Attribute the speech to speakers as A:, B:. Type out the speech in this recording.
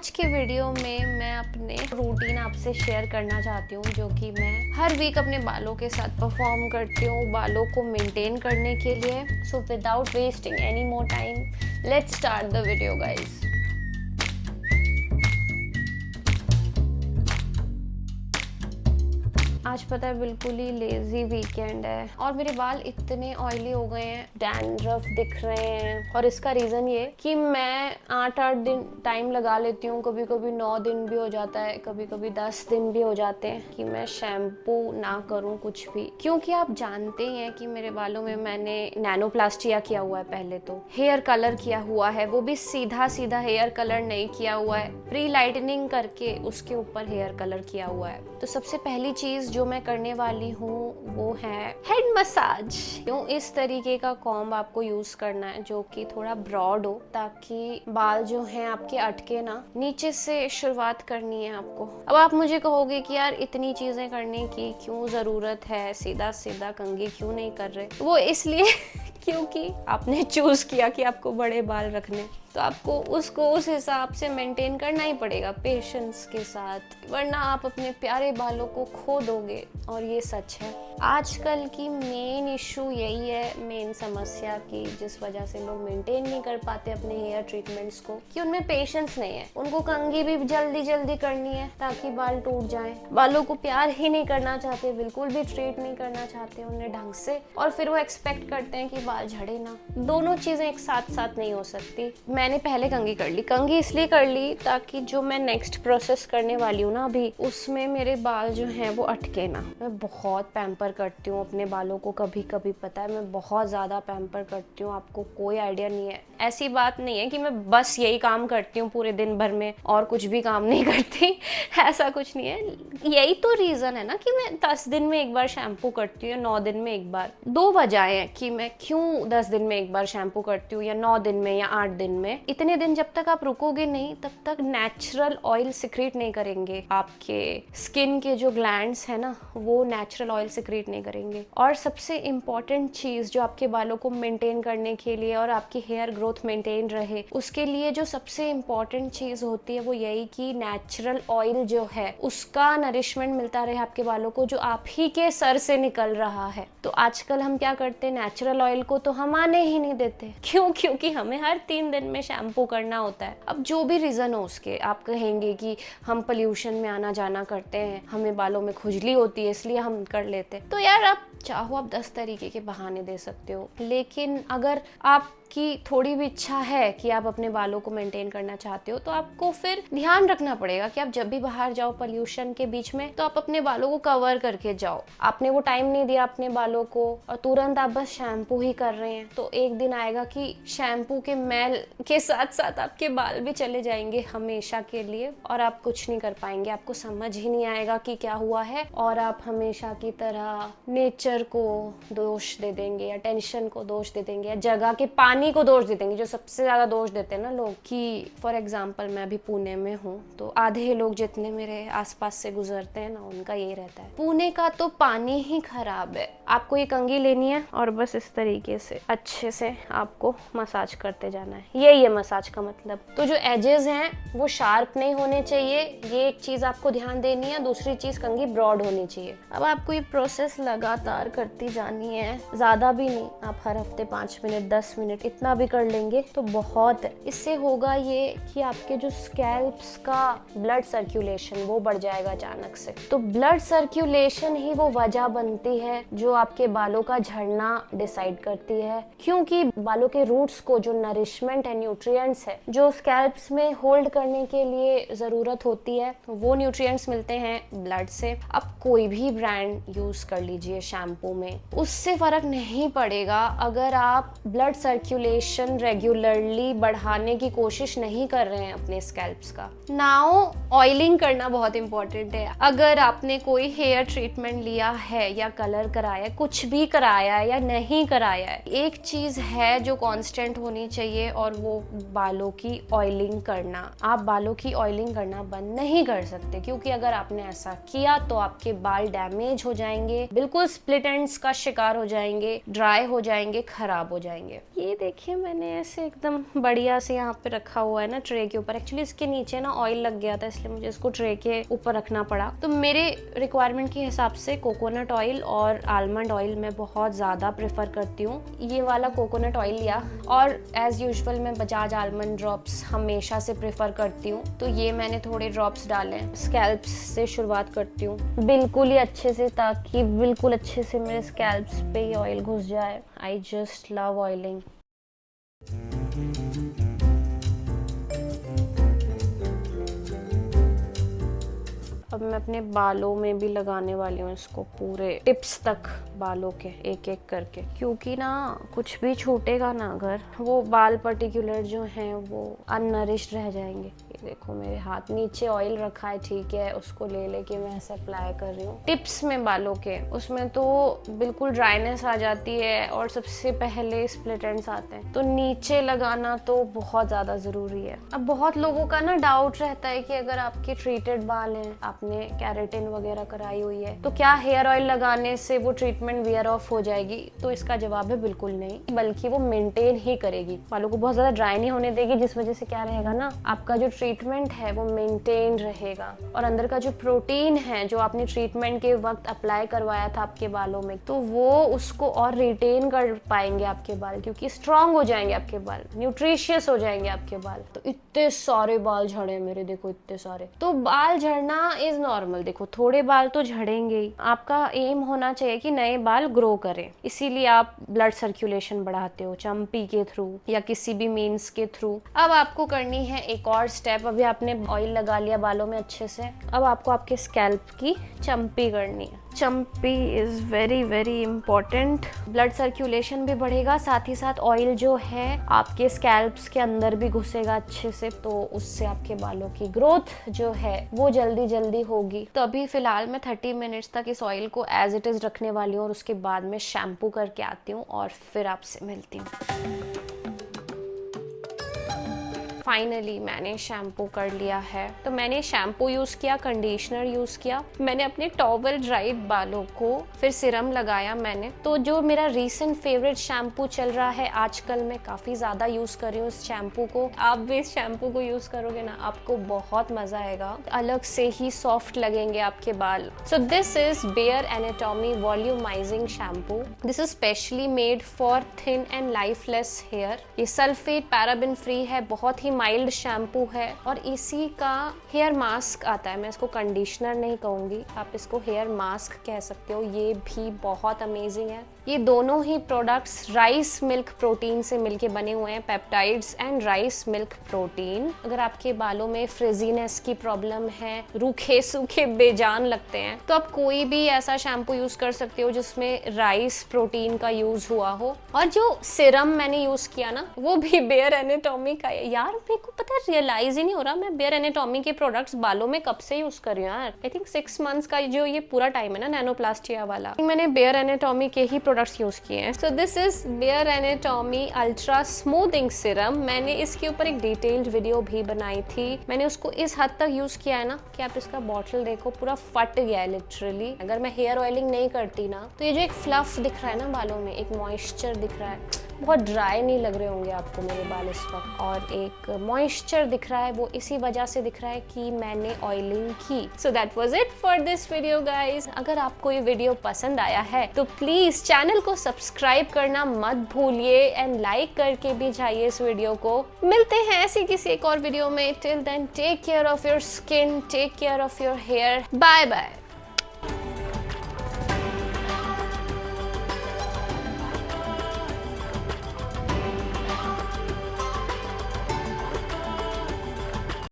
A: आज के वीडियो में मैं अपने रूटीन आपसे शेयर करना चाहती हूँ, जो कि मैं हर वीक अपने बालों के साथ परफॉर्म करती हूँ बालों को मेंटेन करने के लिए। So without wasting any more time, let's start the video guys. आज पता है बिल्कुल ही लेजी वीकेंड है और मेरे बाल इतने ऑयली हो गए हैं, डैंड्रफ दिख रहे हैं। और इसका रीजन ये कि मैं 8 दिन टाइम लगा लेती हूँ, कभी कभी 9 दिन भी हो जाता है, कभी कभी 10 दिन भी हो जाते हैं कि मैं शैम्पू ना करूँ कुछ भी। क्योंकि आप जानते ही हैं कि मेरे बालों में मैंने नैनोप्लास्टिया किया हुआ है, पहले तो हेयर कलर किया हुआ है, वो भी सीधा सीधा हेयर कलर नहीं किया हुआ है, प्री लाइटनिंग करके उसके ऊपर हेयर कलर किया हुआ है। तो सबसे पहली चीज जो मैं करने वाली हूँ वो है हेड मसाज। यूँ इस तरीके का कॉम्ब आपको यूज करना है जो कि थोड़ा ब्रॉड हो, ताकि बाल जो हैं आपके अटके ना। नीचे से शुरुआत करनी है आपको। अब आप मुझे कहोगे कि यार इतनी चीजें करने की क्यों जरूरत है, सीधा सीधा कंघी क्यों नहीं कर रहे? वो इसलिए क्योंकि आपने चूज किया कि आपको बड़े बाल रखने, तो आपको उसको उस हिसाब से मेंटेन करना ही पड़ेगा पेशेंस के साथ, वरना आप अपने प्यारे बालों को खो दोगे। और ये सच है। आजकल की मेन इशू यही है, मेन समस्या की जिस वजह से लोग मेंटेन नहीं कर पाते अपने हेयर ट्रीटमेंट्स को, कि उनमें पेशेंस नहीं है। उनको कंघी भी जल्दी जल्दी करनी है ताकि बाल टूट जाएं। बालों को प्यार ही नहीं करना चाहते, बिल्कुल भी ट्रीट नहीं करना चाहते उन्हें ढंग से, और फिर वो एक्सपेक्ट करते हैं कि बाल झड़े ना। दोनों चीजें एक साथ साथ नहीं हो सकती। मैंने पहले कंघी कर ली। कंघी इसलिए कर ली ताकि जो मैं नेक्स्ट प्रोसेस करने वाली हूँ ना अभी, उसमें मेरे बाल जो हैं वो अटके ना। मैं बहुत पैम्पर करती हूँ अपने बालों को, कभी कभी पता है मैं बहुत ज़्यादा पैम्पर करती हूँ, आपको कोई आइडिया नहीं है। ऐसी बात नहीं है कि मैं बस यही काम करती हूँ पूरे दिन भर में और कुछ भी काम नहीं करती ऐसा कुछ नहीं है। यही तो रीज़न है ना कि मैं 10 दिन में एक बार शैम्पू करती हूँ या 9 दिन में एक बार। 2 वजहें हैं कि मैं क्यों 10 दिन में एक बार शैम्पू करती हूँ या 9 दिन में या 8 दिन में। इतने दिन जब तक आप रुकोगे नहीं, तब तक नेचुरल ऑयल सिक्रीट नहीं करेंगे। आपके स्किन के जो ग्लैंड्स है ना, वो नेचुरल ऑयल सिक्रीट नहीं करेंगे। और सबसे इम्पॉर्टेंट चीज़ जो आपके बालों को मेंटेन करने के लिए और आपकी हेयर ग्रोथ मेंटेन रहे, उसके लिए जो सबसे इम्पॉर्टेंट चीज़ होती है वो यही कि नेचुरल ऑयल जो है उसका नरिशमेंट मिलता रहे आपके बालों को, जो आप ही के सर से निकल रहा है। तो आजकल हम क्या करते हैं, नेचुरल ऑयल को तो हम आने ही नहीं देते। क्यों? क्योंकि हमें हर 3 दिन में शैम्पू करना होता है। अब जो भी रीज़न हो उसके, आप कहेंगे कि हम पोल्यूशन में आना जाना करते हैं, हमें बालों में खुजली होती है इसलिए हम कर लेते हैं। तो यार आप चाहो आप 10 तरीके के बहाने दे सकते हो, लेकिन अगर आपकी थोड़ी भी इच्छा है कि आप अपने बालों को मेंटेन करना चाहते हो, तो आपको फिर ध्यान रखना पड़ेगा कि आप जब भी बाहर जाओ पोल्यूशन के बीच में, तो आप अपने बालों को कवर करके जाओ। आपने वो टाइम नहीं दिया अपने बालों को और तुरंत आप बस शैम्पू ही कर रहे हैं, तो एक दिन आएगा कि शैम्पू के मैल के साथ साथ आपके बाल भी चले जाएंगे हमेशा के लिए, और आप कुछ नहीं कर पाएंगे। आपको समझ ही नहीं आएगा कि क्या हुआ है, और आप हमेशा की तरह नेचर को दोष दे देंगे या टेंशन को दोष दे देंगे या जगह के पानी को दोष दे देंगे, जो सबसे ज्यादा दोष देते हैं ना लोग। कि फॉर एग्जांपल मैं अभी पुणे में हूँ, तो आधे लोग जितने मेरे आसपास से गुजरते हैं ना, उनका यही रहता है, पुणे का तो पानी ही खराब है। आपको ये कंघी लेनी है और बस इस तरीके से अच्छे से आपको मसाज करते जाना है। यही है मसाज का मतलब। तो जो एजेस हैं वो शार्प नहीं होने चाहिए, ये एक चीज आपको ध्यान देनी है। दूसरी चीज, कंघी ब्रॉड होनी चाहिए। अब आपको ये प्रोसेस लगातार करती जानी है, ज्यादा भी नहीं। आप हर हफ्ते 5 मिनट 10 मिनट इतना भी कर लेंगे तो बहुत है। इससे होगा ये कि आपके जो स्कैल्प्स का ब्लड सर्कुलेशन वो बढ़ जाएगा अचानक से। तो ब्लड सर्कुलेशन ही वो वजह बनती है जो आपके बालों का झड़ना डिसाइड करती है। क्योंकि बालों के रूट्स को जो नरिशमेंट है, न्यूट्रिएंट्स है, जो स्कैल्प्स में होल्ड करने के लिए जरूरत होती है, वो न्यूट्रिएंट्स मिलते हैं ब्लड से। अब कोई भी ब्रांड यूज कर लीजिए शैम्पू में, उससे फर्क नहीं पड़ेगा अगर आप ब्लड सर्कुलेशन रेगुलरली बढ़ाने की कोशिश नहीं कर रहे हैं अपने स्कैल्प्स का। नाउ ऑयलिंग करना बहुत इंपॉर्टेंट है। अगर आपने कोई हेयर ट्रीटमेंट लिया है या कलर कराया, कुछ भी कराया है या नहीं कराया है, एक चीज है जो कांस्टेंट होनी चाहिए, और वो बालों की ऑयलिंग करना। आप बालों की ऑयलिंग करना बंद नहीं कर सकते, क्योंकि अगर आपने ऐसा किया तो आपके बाल डैमेज हो जाएंगे, बिल्कुल स्प्लिट एंड्स का शिकार हो जाएंगे, ड्राई हो जाएंगे, खराब हो जाएंगे। ये देखिए मैंने ऐसे एकदम बढ़िया से यहाँ पे रखा हुआ है ना ट्रे के ऊपर। एक्चुअली इसके नीचे ना ऑयल लग गया था, इसलिए मुझे इसको ट्रे के ऊपर रखना पड़ा। तो मेरे रिक्वायरमेंट के हिसाब से कोकोनट ऑयल और आलमंड ऑयल मैं बहुत ज़्यादा प्रेफर करती हूँ। ये वाला कोकोनट ऑयल लिया और एज यूजुअल मैं बजाज आलमंड ड्रॉप्स हमेशा से प्रेफर करती हूँ। तो ये मैंने थोड़े ड्रॉप्स डाले। स्कैल्प्स से शुरुआत करती हूँ बिल्कुल ही अच्छे से, ताकि बिल्कुल अच्छे से मेरे स्कैल्प्स पे ही ऑयल घुस जाए। I just love oiling. अब मैं अपने बालों में भी लगाने वाली हूँ इसको, पूरे टिप्स तक बालों के एक एक करके, क्योंकि ना कुछ भी छूटेगा ना अगर, वो बाल पर्टिकुलर जो हैं वो अननरिश्ड रह जाएंगे। ये देखो मेरे हाथ नीचे ऑयल रखा है, ठीक है, उसको ले लेके मैं ऐसे अप्लाई कर रही हूँ टिप्स में बालों के। उसमें तो बिल्कुल ड्राइनेस आ जाती है और सबसे पहले स्प्लिट एंड्स आते हैं, तो नीचे लगाना तो बहुत ज़्यादा ज़रूरी है। अब बहुत लोगों का ना डाउट रहता है कि अगर आपके ट्रीटेड बाल हैं, आपने केराटिन वगैरह कराई हुई है, तो क्या हेयर ऑयल लगाने से वो ट्रीटमेंट वियर ऑफ हो जाएगी? तो इसका जवाब है बिल्कुल नहीं, बल्कि वो मेंटेन ही करेगी, बालों को बहुत ज्यादा ड्राई नहीं होने देगी, जिस वजह से क्या रहेगा ना, आपका जो ट्रीटमेंट है वो मेंटेन रहेगा और अंदर का जो प्रोटीन है जो आपने ट्रीटमेंट के वक्त अप्लाई करवाया था आपके बालों में, तो वो उसको और रिटेन कर पाएंगे आपके बाल, क्योंकि स्ट्रांग हो जाएंगे आपके बाल, न्यूट्रिशियस हो जाएंगे आपके बाल। तो इतने सारे बाल झड़े मेरे, देखो इतने सारे। तो बाल झड़ना इज नॉर्मल, देखो थोड़े बाल तो झड़ेंगे ही। आपका एम होना चाहिए कि नए बाल ग्रो करें, इसीलिए आप ब्लड सर्कुलेशन बढ़ाते हो चम्पी के थ्रू या किसी भी मीन्स के थ्रू। अब आपको करनी है एक और स्टेप। अभी आपने ऑयल लगा लिया बालों में अच्छे से, अब आपको आपके स्कैल्प की चम्पी करनी है। Champi is very very important. Blood circulation भी बढ़ेगा, साथ ही साथ ऑयल जो है आपके स्कैल्प्स के अंदर भी घुसेगा अच्छे से, तो उससे आपके बालों की ग्रोथ जो है वो जल्दी जल्दी होगी। तो अभी फिलहाल मैं 30 मिनट्स तक इस ऑयल को एज इट इज रखने वाली हूँ और उसके बाद मैं शैम्पू करके आती हूँ और फिर आपसे मिलती हूँ। फाइनली मैंने शैम्पू कर लिया है। तो मैंने शैम्पू यूज़ किया, कंडीशनर यूज़ किया, मैंने अपने टॉवल ड्राइड बालों को, फिर सिरम लगाया मैंने। तो जो मेरा रीसेंट फेवरेट शैम्पू चल रहा है आजकल, मैं काफ़ी ज़्यादा यूज़ कर रही हूँ इस शैम्पू को। आप भी इस शैम्पू को यूज़ करोगे ना, आपको बहुत मज़ा आएगा, अलग से ही सॉफ्ट लगेंगे आपके बाल। So this is Bare Anatomy volumising shampoo. This is specially made for thin and lifeless hair. ये सल्फेट पैराबिन फ्री है, बहुत ही माइल्ड शैम्पू है और इसी का हेयर मास्क आता है। मैं इसको कंडीशनर नहीं कहूँगी, आप इसको हेयर मास्क कह सकते हो। ये भी बहुत अमेजिंग है। ये दोनों ही प्रोडक्ट्स राइस मिल्क प्रोटीन से मिलके बने हुए हैं, peptides and rice milk protein. अगर आपके बालों में फ्रिजीनेस की प्रॉब्लम है, रूखे सूखे बेजान लगते हैं, तो आप कोई भी ऐसा शैम्पू यूज कर सकते हो जिसमें राइस प्रोटीन का यूज हुआ हो। और जो सिरम मैंने यूज किया ना, वो भी बेयर एनाटॉमी का है। यार मेरे को पता है, रियलाइज ही नहीं हो रहा मैं बेयर एनाटॉमी के प्रोडक्ट्स बालों में कब से यूज कर रही हूँ यार। आई थिंक 6 मंथ्स का जो ये पूरा टाइम है ना नैनोप्लास्टिया वाला, मैंने बेयर एनाटॉमी के ही प्रोडक्ट्स यूज किए हैं। So this is Bare Anatomy ultra smoothing serum. मैंने इसके ऊपर एक डिटेल्ड वीडियो भी बनाई थी। मैंने उसको इस हद तक यूज किया है ना कि आप इसका बॉटल देखो, पूरा फट गया है लिटरली। अगर मैं हेयर ऑयलिंग नहीं करती ना, तो ये जो एक फ्लफ दिख रहा है ना बालों में, एक मॉइस्चर दिख रहा है, बहुत ड्राई नहीं लग रहे होंगे आपको मेरे बाल इस वक्त, और एक मॉइस्चर दिख रहा है, वो इसी वजह से दिख रहा है कि मैंने ऑयलिंग की। So that was it for this video guys. अगर आपको ये वीडियो पसंद आया है तो प्लीज चैनल को सब्सक्राइब करना मत भूलिए एंड लाइक करके भी जाइए इस वीडियो को। मिलते हैं ऐसी किसी एक और वीडियो में। Till then take care of your skin, take care of your hair. Bye bye.